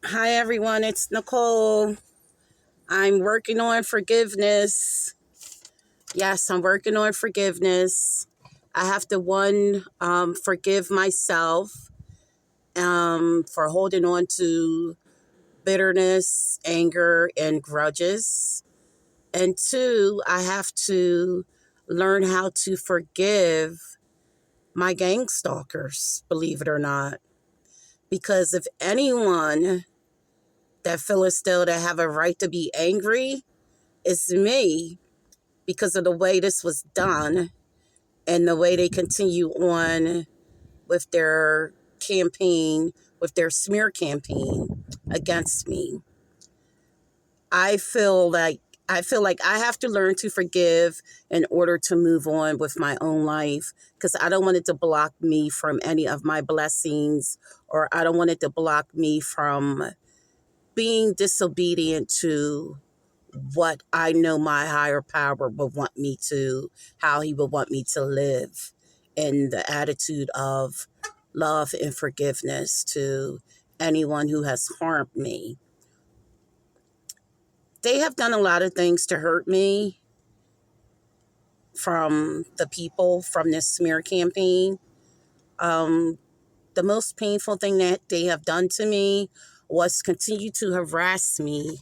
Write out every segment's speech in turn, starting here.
Hi, everyone. It's Nicole. I'm working on forgiveness. Yes, I'm working on forgiveness. I have to, forgive myself for holding on to bitterness, anger, and grudges. And two, I have to learn how to forgive my gang stalkers, believe it or not. Because if anyone that feels still to have a right to be angry, it's me because of the way this was done and the way they continue on with their campaign, with their smear campaign against me. I feel like I have to learn to forgive in order to move on with my own life because I don't want it to block me from any of my blessings, or I don't want it to block me from being disobedient to what I know my higher power would want me to, how he would want me to live, in the attitude of love and forgiveness to anyone who has harmed me. They have done a lot of things to hurt me, from the people from this smear campaign. Um, the most painful thing that they have done to me was continue to harass me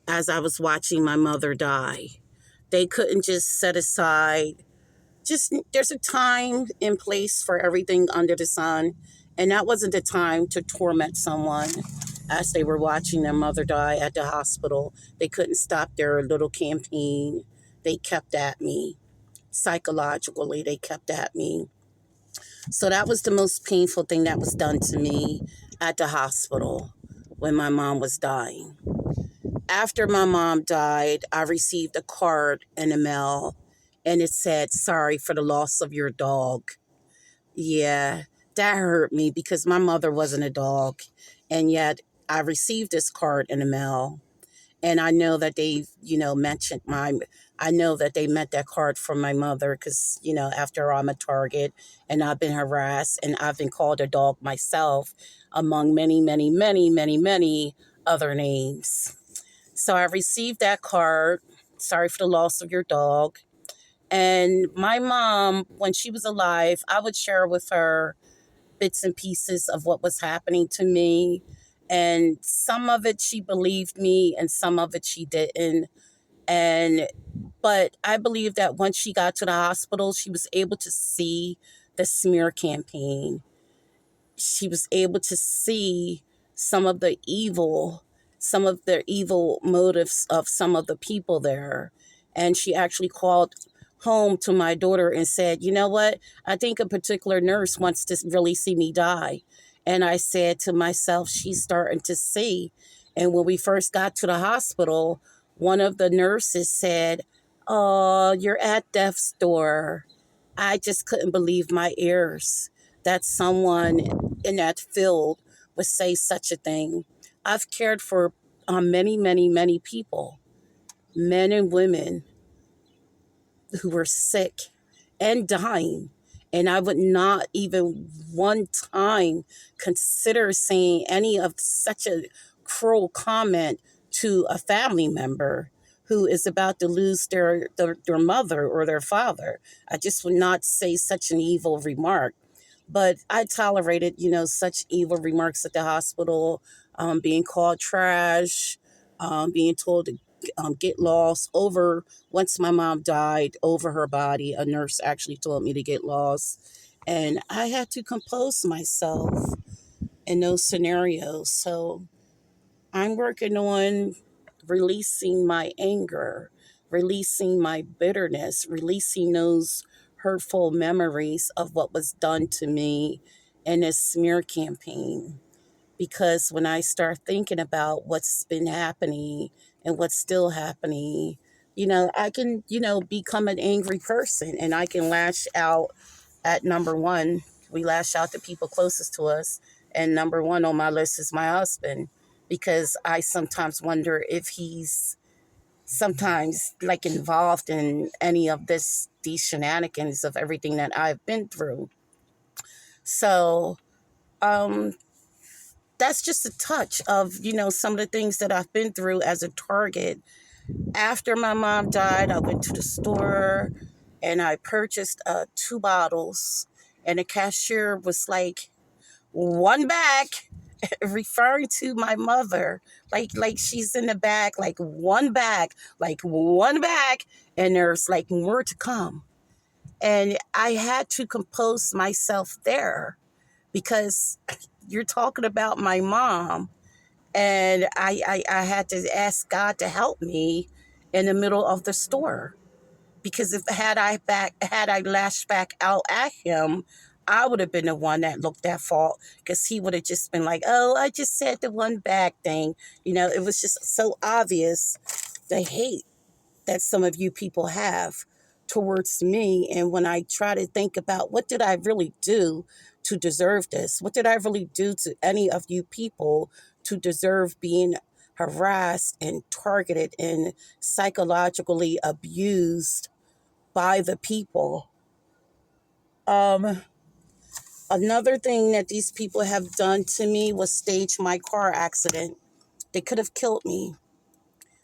as I was watching my mother die. They couldn't just set aside, just there's a time and place for everything under the sun, and that wasn't the time to torment someone as they were watching their mother die at the hospital. They couldn't stop their little campaign. They kept at me psychologically. They kept at me. So that was the most painful thing that was done to me at the hospital when my mom was dying. After my mom died, I received a card in the mail, and it said, "Sorry for the loss of your dog." Yeah, that hurt me because my mother wasn't a dog. And yet I received this card in the mail. And I know that they, I know that they meant that card from my mother because, after all, I'm a target and I've been harassed and I've been called a dog myself, among many, many, many, many, many other names. So I received that card. Sorry for the loss of your dog. And my mom, when she was alive, I would share with her bits and pieces of what was happening to me. And some of it she believed me and some of it she didn't. And but I believe that once she got to the hospital, she was able to see the smear campaign. She was able to see some of the evil, some of the evil motives of some of the people there. And she actually called home to my daughter and said, "You know what? I think a particular nurse wants to really see me die." And I said to myself, she's starting to see. And when we first got to the hospital, one of the nurses said, "Oh, you're at death's door." I just couldn't believe my ears that someone in that field would say such a thing. I've cared for many, many, many people, men and women who were sick and dying. And I would not even one time consider saying any of such a cruel comment to a family member who is about to lose their mother or their father. I just would not say such an evil remark. But I tolerated, such evil remarks at the hospital, being called trash, being told to get lost over, once my mom died, over her body. A nurse actually told me to get lost. And I had to compose myself in those scenarios. So I'm working on releasing my anger, releasing my bitterness, releasing those hurtful memories of what was done to me in this smear campaign. Because when I start thinking about what's been happening and what's still happening, I can, become an angry person and I can lash out at number one. We lash out to people closest to us. And number one on my list is my husband, because I sometimes wonder if he's sometimes like involved in any of these shenanigans of everything that I've been through. So, um, that's just a touch of, some of the things that I've been through as a target. After my mom died, I went to the store and I purchased 2 bottles, and the cashier was like, one back, referring to my mother, like she's in the back, like one back, and there's like more to come. And I had to compose myself there because you're talking about my mom, and I had to ask God to help me in the middle of the store, because if had I lashed back out at him, I would have been the one that looked at fault, because he would have just been like, "Oh, I just said the one back thing." It was just so obvious, the hate that some of you people have towards me. And when I try to think about, what did I really do to deserve this? What did I really do to any of you people to deserve being harassed and targeted and psychologically abused by the people? Um, Another thing that these people have done to me was stage my car accident. They could have killed me.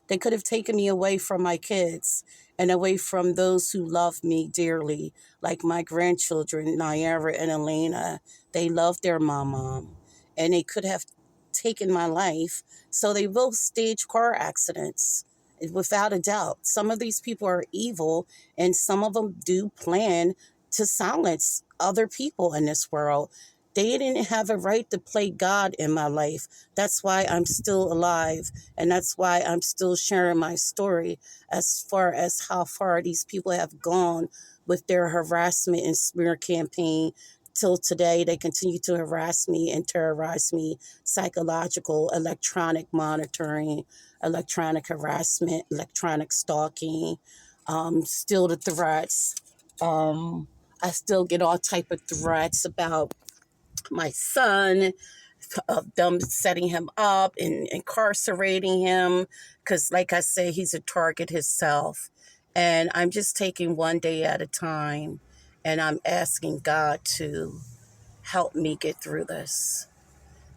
They could have taken me away from my kids and away from those who love me dearly, like my grandchildren, Naira and Elena. They love their mom, and they could have taken my life. So they will stage car accidents, without a doubt. Some of these people are evil, and some of them do plan to silence other people in this world. They didn't have a right to play God in my life. That's why I'm still alive. And that's why I'm still sharing my story, as far as how far these people have gone with their harassment and smear campaign. Till today, they continue to harass me and terrorize me. Psychological, electronic monitoring, electronic harassment, electronic stalking, still the threats. I still get all type of threats about my son, of them setting him up and incarcerating him, because like I say, he's a target himself. And I'm just taking one day at a time, and I'm asking God to help me get through this.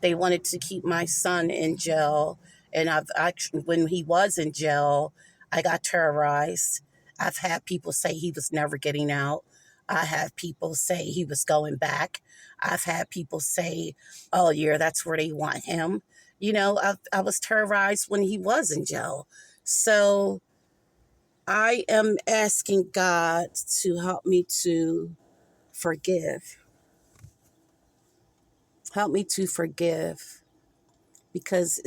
They wanted to keep my son in jail, and I've actually, when he was in jail, I got terrorized. I've had people say he was never getting out. I had people say he was going back. I've had people say, "Oh yeah, that's where they want him." I was terrorized when he was in jail. So I am asking God to help me to forgive. Help me to forgive, because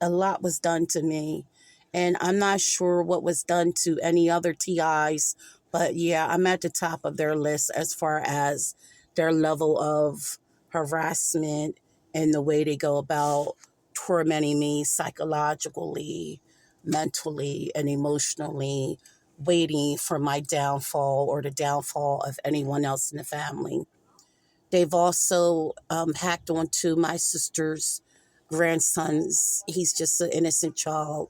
a lot was done to me. And I'm not sure what was done to any other TIs, but yeah, I'm at the top of their list as far as their level of harassment and the way they go about tormenting me psychologically, mentally, and emotionally, waiting for my downfall or the downfall of anyone else in the family. They've also hacked onto my sister's grandson's. He's just an innocent child.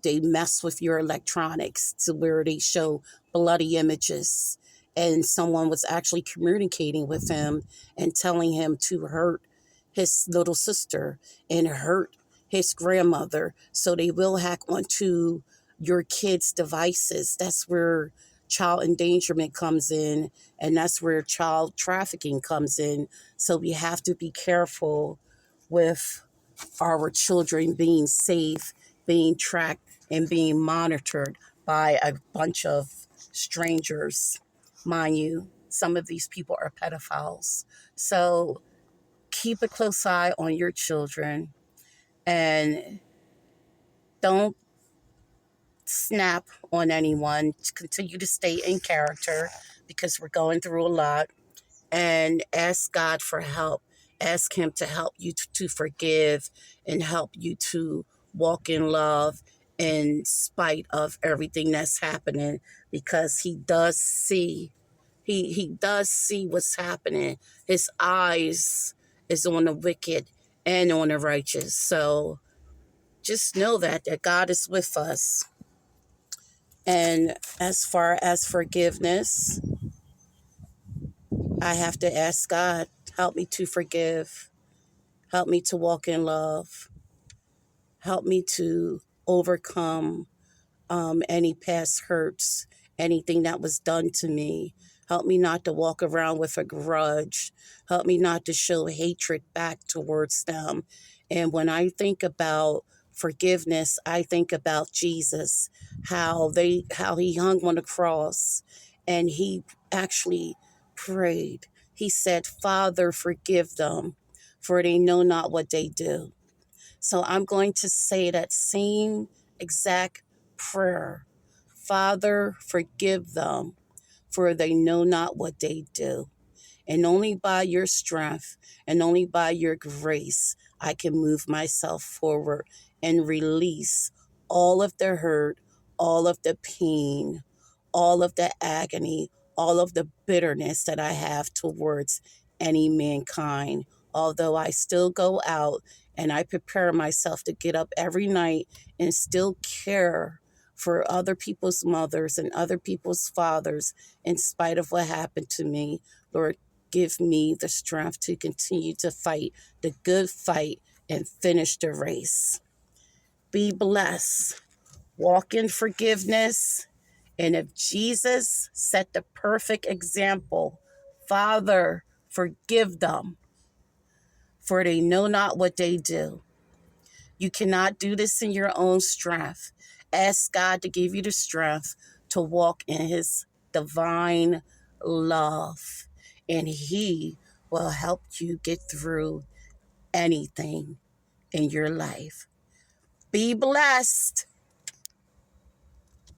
They mess with your electronics to where they show bloody images, and someone was actually communicating with him and telling him to hurt his little sister and hurt his grandmother. So they will hack onto your kids' devices. That's where child endangerment comes in, and that's where child trafficking comes in. So we have to be careful with our children being safe, being tracked, and being monitored by a bunch of strangers. Mind you, some of these people are pedophiles. So keep a close eye on your children, and don't snap on anyone. Continue to stay in character, because we're going through a lot, and ask God for help. Ask Him to help you to forgive, and help you to walk in love in spite of everything that's happening, because He does see. He does see what's happening. His eyes is on the wicked and on the righteous. So just know that God is with us. And as far as forgiveness, I have to ask God, help me to forgive. Help me to walk in love. Help me to overcome any past hurts, anything that was done to me. Help me not to walk around with a grudge. Help me not to show hatred back towards them. And when I think about forgiveness, I think about Jesus, how he hung on the cross and he actually prayed. He said, "Father, forgive them, for they know not what they do." So I'm going to say that same exact prayer. Father, forgive them, for they know not what they do. And only by your strength and only by your grace, I can move myself forward and release all of the hurt, all of the pain, all of the agony, all of the bitterness that I have towards any mankind. Although I still go out and I prepare myself to get up every night and still care for other people's mothers and other people's fathers, in spite of what happened to me, Lord, give me the strength to continue to fight the good fight and finish the race. Be blessed. Walk in forgiveness. And if Jesus set the perfect example, Father, forgive them, for they know not what they do. You cannot do this in your own strength. Ask God to give you the strength to walk in his divine love, and he will help you get through anything in your life. Be blessed.